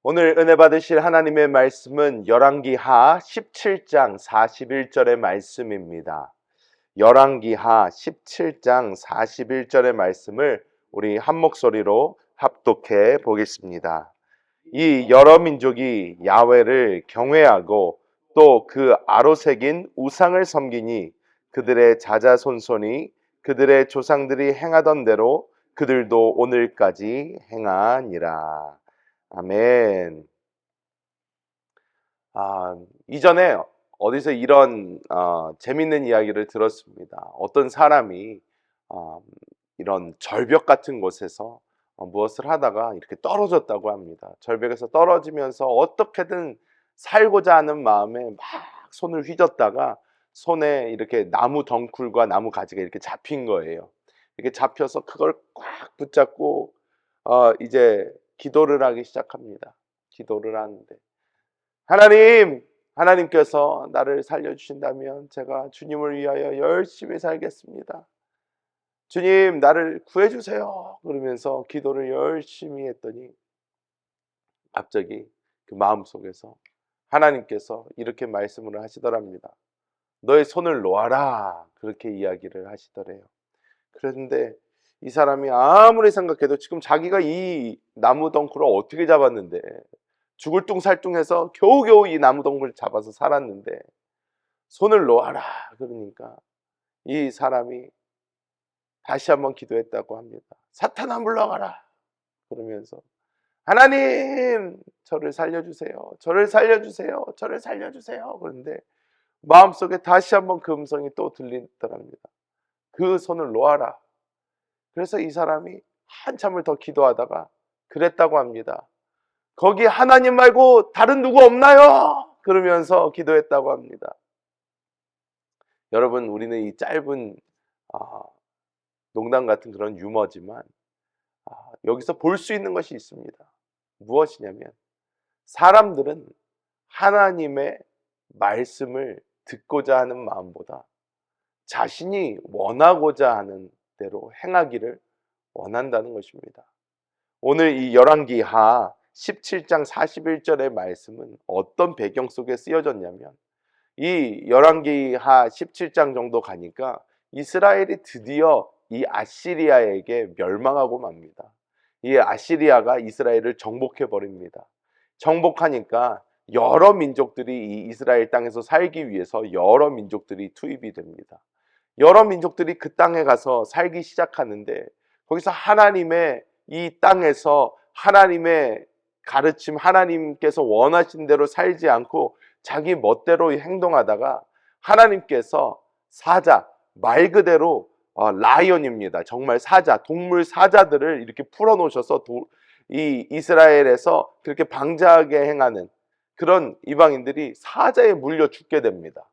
오늘 은혜 받으실 하나님의 말씀은 열왕기하 17장 41절의 말씀입니다. 열왕기하 17장 41절의 말씀을 우리 한 목소리로 합독해 보겠습니다. 이 여러 민족이 야훼를 경외하고 또 그 아로 새긴 우상을 섬기니 그들의 자자손손이 그들의 조상들이 행하던 대로 그들도 오늘까지 행하니라. 아멘. 이전에 어디서 이런 재밌는 이야기를 들었습니다. 어떤 사람이 이런 절벽 같은 곳에서 무엇을 하다가 이렇게 떨어졌다고 합니다. 절벽에서 떨어지면서 어떻게든 살고자 하는 마음에 막 손을 휘젓다가 손에 이렇게 나무 덩쿨과 나무 가지가 이렇게 잡힌 거예요. 이렇게 잡혀서 그걸 꽉 붙잡고 이제 기도를 하기 시작합니다. 기도를 하는데 하나님께서 나를 살려주신다면 제가 주님을 위하여 열심히 살겠습니다. 주님, 나를 구해주세요. 그러면서 기도를 열심히 했더니 갑자기 그 마음속에서 하나님께서 이렇게 말씀을 하시더랍니다. 너의 손을 놓아라. 그렇게 이야기를 하시더래요. 그런데 이 사람이 아무리 생각해도 지금 자기가 이 나무 덩굴을 어떻게 잡았는데 죽을 뚱살뚱해서 겨우겨우 이 나무 덩굴을 잡아서 살았는데 손을 놓아라 그러니까 이 사람이 다시 한번 기도했다고 합니다. 사탄아 물러가라 그러면서 하나님 저를 살려주세요. 저를 살려주세요. 저를 살려주세요. 그런데 마음속에 다시 한번 그 음성이 또 들리더랍니다. 그 손을 놓아라. 그래서 이 사람이 한참을 더 기도하다가 그랬다고 합니다. 거기 하나님 말고 다른 누구 없나요? 그러면서 기도했다고 합니다. 여러분, 우리는 이 짧은 농담 같은 그런 유머지만 여기서 볼 수 있는 것이 있습니다. 무엇이냐면 사람들은 하나님의 말씀을 듣고자 하는 마음보다 자신이 원하고자 하는 대로 행하기를 원한다는 것입니다. 오늘 이 열왕기하 17장 41절의 말씀은 어떤 배경 속에 쓰여졌냐면 이 열왕기하 17장 정도 가니까 이스라엘이 드디어 이 아시리아에게 멸망하고 맙니다. 이 아시리아가 이스라엘을 정복해 버립니다. 정복하니까 여러 민족들이 이 이스라엘 땅에서 살기 위해서 여러 민족들이 투입이 됩니다. 여러 민족들이 그 땅에 가서 살기 시작하는데 거기서 하나님의 이 땅에서 하나님의 가르침, 하나님께서 원하신 대로 살지 않고 자기 멋대로 행동하다가 하나님께서 사자, 말 그대로 라이언입니다. 정말 사자, 동물 사자들을 이렇게 풀어놓으셔서 이 이스라엘에서 그렇게 방자하게 행하는 그런 이방인들이 사자에 물려 죽게 됩니다.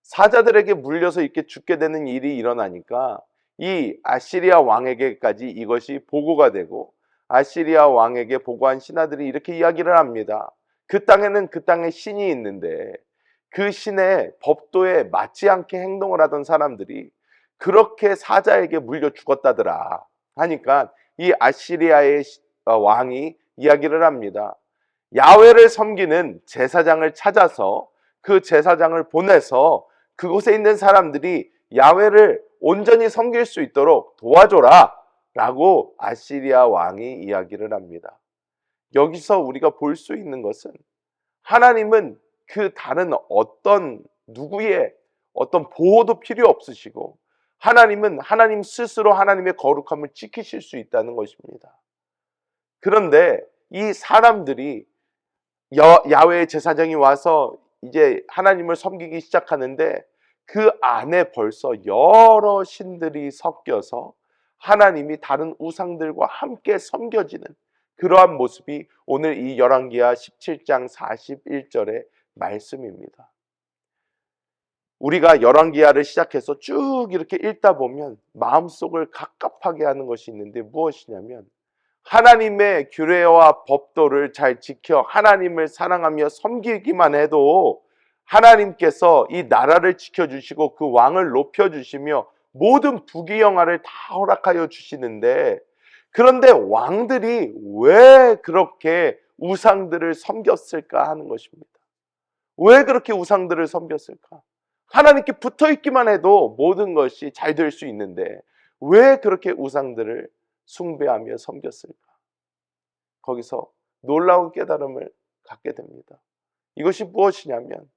사자들에게 물려서 이렇게 죽게 되는 일이 일어나니까 이 아시리아 왕에게까지 이것이 보고가 되고 아시리아 왕에게 보고한 신하들이 이렇게 이야기를 합니다. 그 땅에는 그 땅에 신이 있는데 그 신의 법도에 맞지 않게 행동을 하던 사람들이 그렇게 사자에게 물려 죽었다더라 하니까 이 아시리아의 왕이 이야기를 합니다. 야훼를 섬기는 제사장을 찾아서 그 제사장을 보내서 그곳에 있는 사람들이 야훼를 온전히 섬길 수 있도록 도와줘라 라고 아시리아 왕이 이야기를 합니다. 여기서 우리가 볼 수 있는 것은 하나님은 그 다른 어떤 누구의 어떤 보호도 필요 없으시고 하나님은 하나님 스스로 하나님의 거룩함을 지키실 수 있다는 것입니다. 그런데 이 사람들이 야훼의 제사장이 와서 이제 하나님을 섬기기 시작하는데 그 안에 벌써 여러 신들이 섞여서 하나님이 다른 우상들과 함께 섬겨지는 그러한 모습이 오늘 이 열왕기하 17장 41절의 말씀입니다. 우리가 열왕기하를 시작해서 쭉 이렇게 읽다 보면 마음속을 갑갑하게 하는 것이 있는데 무엇이냐면 하나님의 규례와 법도를 잘 지켜 하나님을 사랑하며 섬기기만 해도 하나님께서 이 나라를 지켜주시고 그 왕을 높여주시며 모든 부귀영화를 다 허락하여 주시는데 그런데 왕들이 왜 그렇게 우상들을 섬겼을까 하는 것입니다. 왜 그렇게 우상들을 섬겼을까? 하나님께 붙어 있기만 해도 모든 것이 잘 될 수 있는데 왜 그렇게 우상들을 숭배하며 섬겼을까? 거기서 놀라운 깨달음을 갖게 됩니다. 이것이 무엇이냐면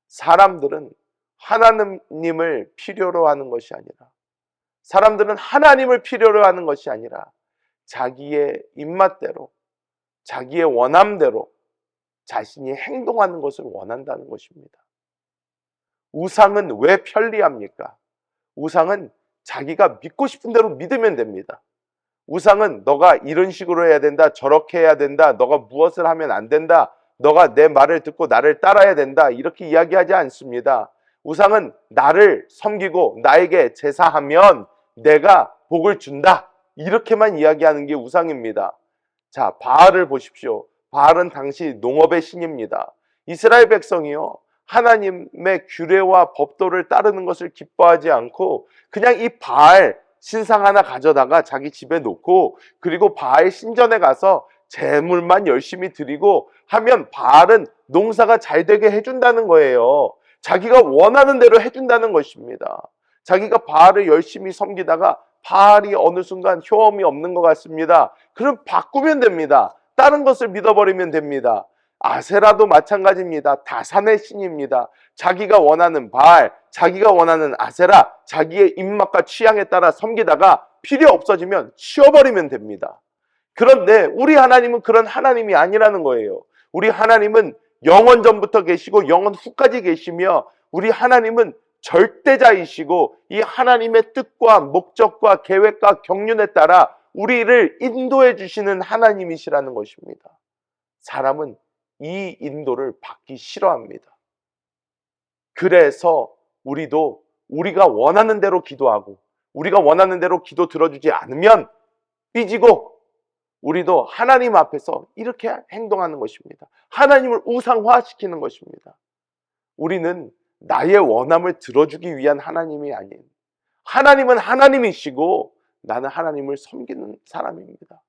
사람들은 하나님을 필요로 하는 것이 아니라 사람들은 하나님을 필요로 하는 것이 아니라 자기의 입맛대로 자기의 원함대로 자신이 행동하는 것을 원한다는 것입니다. 우상은 왜 편리합니까? 우상은 자기가 믿고 싶은 대로 믿으면 됩니다. 우상은 너가 이런 식으로 해야 된다, 저렇게 해야 된다, 너가 무엇을 하면 안 된다, 너가 내 말을 듣고 나를 따라야 된다, 이렇게 이야기하지 않습니다. 우상은 나를 섬기고 나에게 제사하면 내가 복을 준다, 이렇게만 이야기하는 게 우상입니다. 자, 바알을 보십시오. 바알은 당시 농업의 신입니다. 이스라엘 백성이요, 하나님의 규례와 법도를 따르는 것을 기뻐하지 않고 그냥 이 바알 신상 하나 가져다가 자기 집에 놓고 그리고 바알 신전에 가서 제물만 열심히 드리고 하면 바알은 농사가 잘 되게 해준다는 거예요. 자기가 원하는 대로 해준다는 것입니다. 자기가 바알을 열심히 섬기다가 바알이 어느 순간 효험이 없는 것 같습니다. 그럼 바꾸면 됩니다. 다른 것을 믿어버리면 됩니다. 아세라도 마찬가지입니다. 다산의 신입니다. 자기가 원하는 바알, 자기가 원하는 아세라, 자기의 입맛과 취향에 따라 섬기다가 필요 없어지면 치워버리면 됩니다. 그런데 우리 하나님은 그런 하나님이 아니라는 거예요. 우리 하나님은 영원 전부터 계시고 영원 후까지 계시며 우리 하나님은 절대자이시고 이 하나님의 뜻과 목적과 계획과 경륜에 따라 우리를 인도해 주시는 하나님이시라는 것입니다. 사람은 이 인도를 받기 싫어합니다. 그래서 우리도 우리가 원하는 대로 기도하고 우리가 원하는 대로 기도 들어주지 않으면 삐지고 우리도 하나님 앞에서 이렇게 행동하는 것입니다. 하나님을 우상화시키는 것입니다. 우리는 나의 원함을 들어주기 위한 하나님이 아닌 하나님은 하나님이시고 나는 하나님을 섬기는 사람입니다.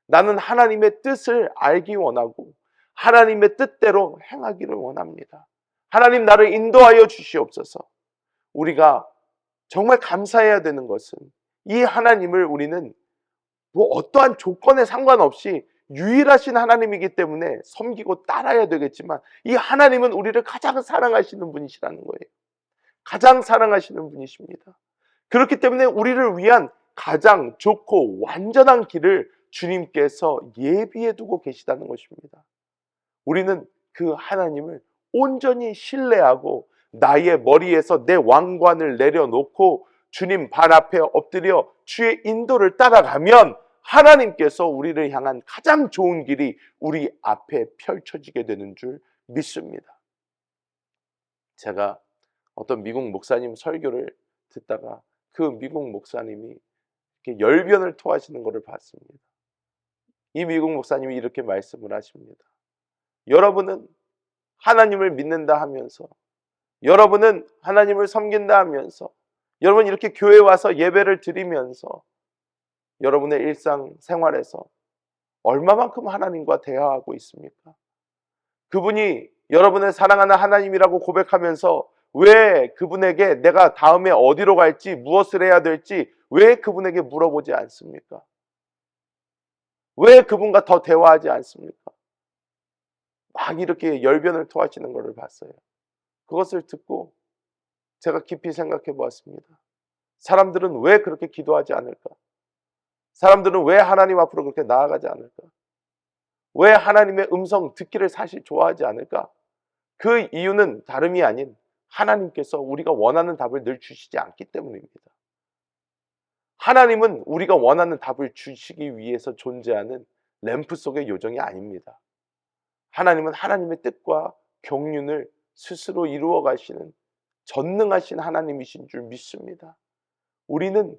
나는 하나님의 뜻을 알기 원하고 하나님의 뜻대로 행하기를 원합니다. 하나님 나를 인도하여 주시옵소서. 우리가 정말 감사해야 되는 것은 이 하나님을 우리는 뭐 어떠한 조건에 상관없이 유일하신 하나님이기 때문에 섬기고 따라야 되겠지만 이 하나님은 우리를 가장 사랑하시는 분이시라는 거예요. 가장 사랑하시는 분이십니다. 그렇기 때문에 우리를 위한 가장 좋고 완전한 길을 주님께서 예비해 두고 계시다는 것입니다. 우리는 그 하나님을 온전히 신뢰하고 나의 머리에서 내 왕관을 내려놓고 주님 발 앞에 엎드려 주의 인도를 따라가면 하나님께서 우리를 향한 가장 좋은 길이 우리 앞에 펼쳐지게 되는 줄 믿습니다. 제가 어떤 미국 목사님 설교를 듣다가 그 미국 목사님이 이렇게 열변을 토하시는 것을 봤습니다. 이 미국 목사님이 이렇게 말씀을 하십니다. 여러분은 하나님을 믿는다 하면서 여러분은 하나님을 섬긴다 하면서 여러분 이렇게 교회 와서 예배를 드리면서 여러분의 일상생활에서 얼마만큼 하나님과 대화하고 있습니까? 그분이 여러분을 사랑하는 하나님이라고 고백하면서 왜 그분에게 내가 다음에 어디로 갈지 무엇을 해야 될지 왜 그분에게 물어보지 않습니까? 왜 그분과 더 대화하지 않습니까? 막 이렇게 열변을 토하시는 것을 봤어요. 그것을 듣고 제가 깊이 생각해 보았습니다. 사람들은 왜 그렇게 기도하지 않을까? 사람들은 왜 하나님 앞으로 그렇게 나아가지 않을까? 왜 하나님의 음성 듣기를 사실 좋아하지 않을까? 그 이유는 다름이 아닌 하나님께서 우리가 원하는 답을 늘 주시지 않기 때문입니다. 하나님은 우리가 원하는 답을 주시기 위해서 존재하는 램프 속의 요정이 아닙니다. 하나님은 하나님의 뜻과 경륜을 스스로 이루어 가시는 전능하신 하나님이신 줄 믿습니다. 우리는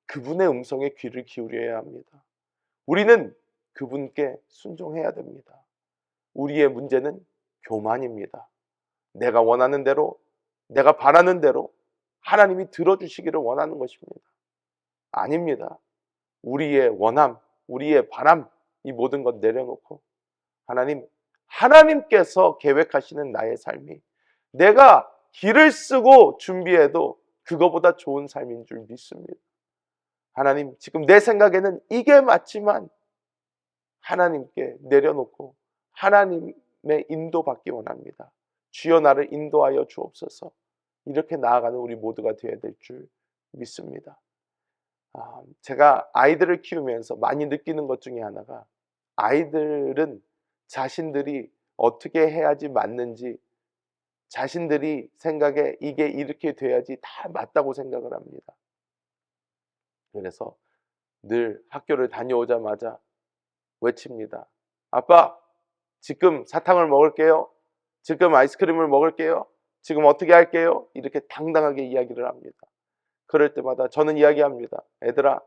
그분의 음성에 귀를 기울여야 합니다. 우리는 그분께 순종해야 됩니다. 우리의 문제는 교만입니다. 내가 원하는 대로, 내가 바라는 대로 하나님이 들어주시기를 원하는 것입니다. 아닙니다. 우리의 원함, 우리의 바람, 이 모든 것 내려놓고 하나님께서 계획하시는 나의 삶이 내가 길을 쓰고 준비해도 그거보다 좋은 삶인 줄 믿습니다. 하나님, 지금 내 생각에는 이게 맞지만 하나님께 내려놓고 하나님의 인도받기 원합니다. 주여 나를 인도하여 주옵소서. 이렇게 나아가는 우리 모두가 되어야 될 줄 믿습니다. 제가 아이들을 키우면서 많이 느끼는 것 중에 하나가, 아이들은 자신들이 어떻게 해야지 맞는지, 자신들이 생각에 이게 이렇게 돼야지 다 맞다고 생각을 합니다. 그래서 늘 학교를 다녀오자마자 외칩니다. 아빠, 지금 사탕을 먹을게요. 지금 아이스크림을 먹을게요. 지금 어떻게 할게요? 이렇게 당당하게 이야기를 합니다. 그럴 때마다 저는 이야기합니다. 애들아,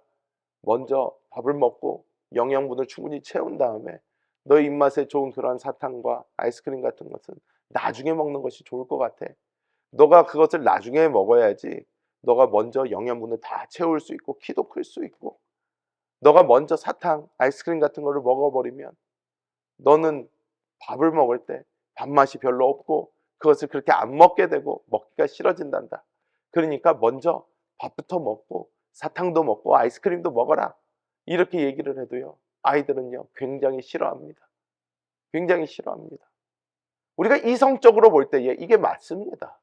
먼저 밥을 먹고 영양분을 충분히 채운 다음에 너의 입맛에 좋은 그러한 사탕과 아이스크림 같은 것은 나중에 먹는 것이 좋을 것 같아. 너가 그것을 나중에 먹어야지 너가 먼저 영양분을 다 채울 수 있고 키도 클 수 있고, 너가 먼저 사탕, 아이스크림 같은 거를 먹어버리면 너는 밥을 먹을 때 밥맛이 별로 없고 그것을 그렇게 안 먹게 되고 먹기가 싫어진단다. 그러니까 먼저 밥부터 먹고 사탕도 먹고 아이스크림도 먹어라. 이렇게 얘기를 해도요, 아이들은요 굉장히 싫어합니다. 굉장히 싫어합니다. 우리가 이성적으로 볼 때에 이게 맞습니다.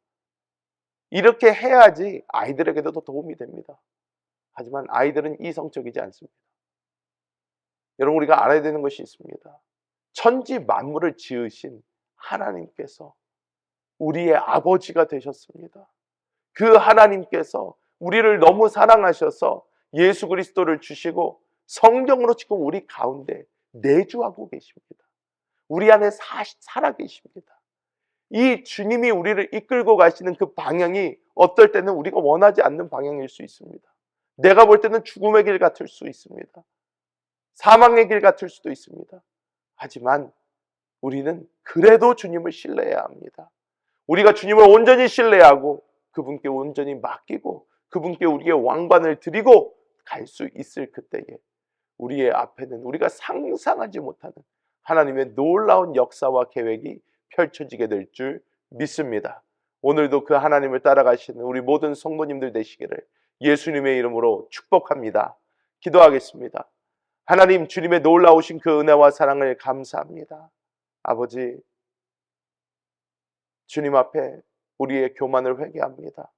이렇게 해야지 아이들에게도 더 도움이 됩니다. 하지만 아이들은 이성적이지 않습니다. 여러분, 우리가 알아야 되는 것이 있습니다. 천지 만물을 지으신 하나님께서 우리의 아버지가 되셨습니다. 그 하나님께서 우리를 너무 사랑하셔서 예수 그리스도를 주시고 성령으로 지금 우리 가운데 내주하고 계십니다. 우리 안에 살아 계십니다. 이 주님이 우리를 이끌고 가시는 그 방향이 어떨 때는 우리가 원하지 않는 방향일 수 있습니다. 내가 볼 때는 죽음의 길 같을 수 있습니다. 사망의 길 같을 수도 있습니다. 하지만 우리는 그래도 주님을 신뢰해야 합니다. 우리가 주님을 온전히 신뢰하고 그분께 온전히 맡기고 그분께 우리의 왕관을 드리고 갈 수 있을 그때에 우리의 앞에는 우리가 상상하지 못하는 하나님의 놀라운 역사와 계획이 펼쳐지게 될 줄 믿습니다. 오늘도 그 하나님을 따라가시는 우리 모든 성도님들 되시기를 예수님의 이름으로 축복합니다. 기도하겠습니다. 하나님, 주님의 놀라우신 그 은혜와 사랑을 감사합니다. 아버지, 주님 앞에 우리의 교만을 회개합니다.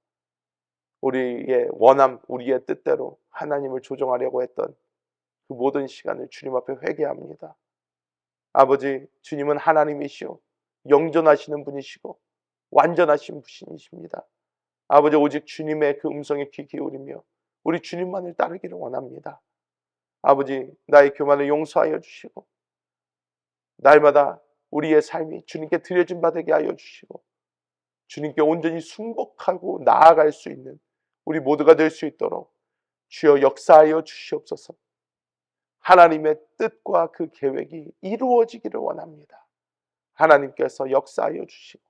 우리의 원함, 우리의 뜻대로 하나님을 조종하려고 했던 그 모든 시간을 주님 앞에 회개합니다. 아버지, 주님은 하나님이시오 영존하시는 분이시고 완전하신 분이십니다. 아버지, 오직 주님의 그 음성에 귀 기울이며 우리 주님만을 따르기를 원합니다. 아버지, 나의 교만을 용서하여 주시고 날마다 우리의 삶이 주님께 드려진 바 되게 하여 주시고 주님께 온전히 순복하고 나아갈 수 있는 우리 모두가 될 수 있도록 주여 역사하여 주시옵소서. 하나님의 뜻과 그 계획이 이루어지기를 원합니다. 하나님께서 역사하여 주시고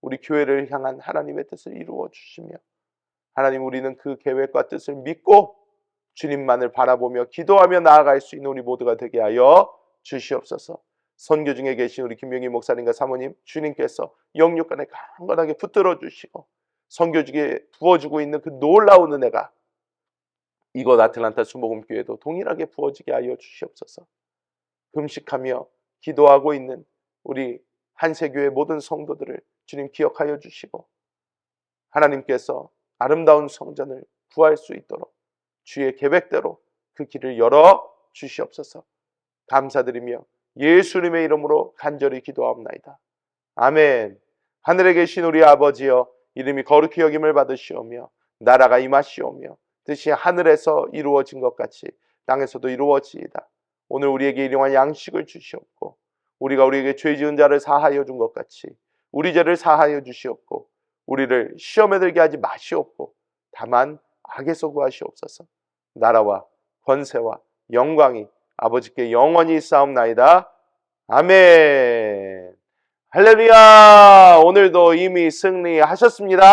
우리 교회를 향한 하나님의 뜻을 이루어 주시며, 하나님, 우리는 그 계획과 뜻을 믿고 주님만을 바라보며 기도하며 나아갈 수 있는 우리 모두가 되게 하여 주시옵소서. 선교 중에 계신 우리 김명희 목사님과 사모님, 주님께서 영육간에 강건하게 붙들어 주시고 선교 중에 부어주고 있는 그 놀라운 은혜가 이곳 아틀란타 수목음교회도 동일하게 부어지게 하여 주시옵소서. 금식하며 기도하고 있는 우리 한세교회 모든 성도들을 주님 기억하여 주시고 하나님께서 아름다운 성전을 구할 수 있도록 주의 계획대로 그 길을 열어 주시옵소서. 감사드리며 예수님의 이름으로 간절히 기도하옵나이다. 아멘. 하늘에 계신 우리 아버지여, 이름이 거룩히 여김을 받으시오며 나라가 임하시오며 뜻이 하늘에서 이루어진 것 같이 땅에서도 이루어지이다. 오늘 우리에게 일용할 양식을 주시옵고 우리가 우리에게 죄 지은 자를 사하여 준 것 같이 우리 죄를 사하여 주시옵고 우리를 시험에 들게 하지 마시옵고 다만 악에서 구하시옵소서. 나라와 권세와 영광이 아버지께 영원히 있사옵나이다. 아멘. 할렐루야. 오늘도 이미 승리하셨습니다.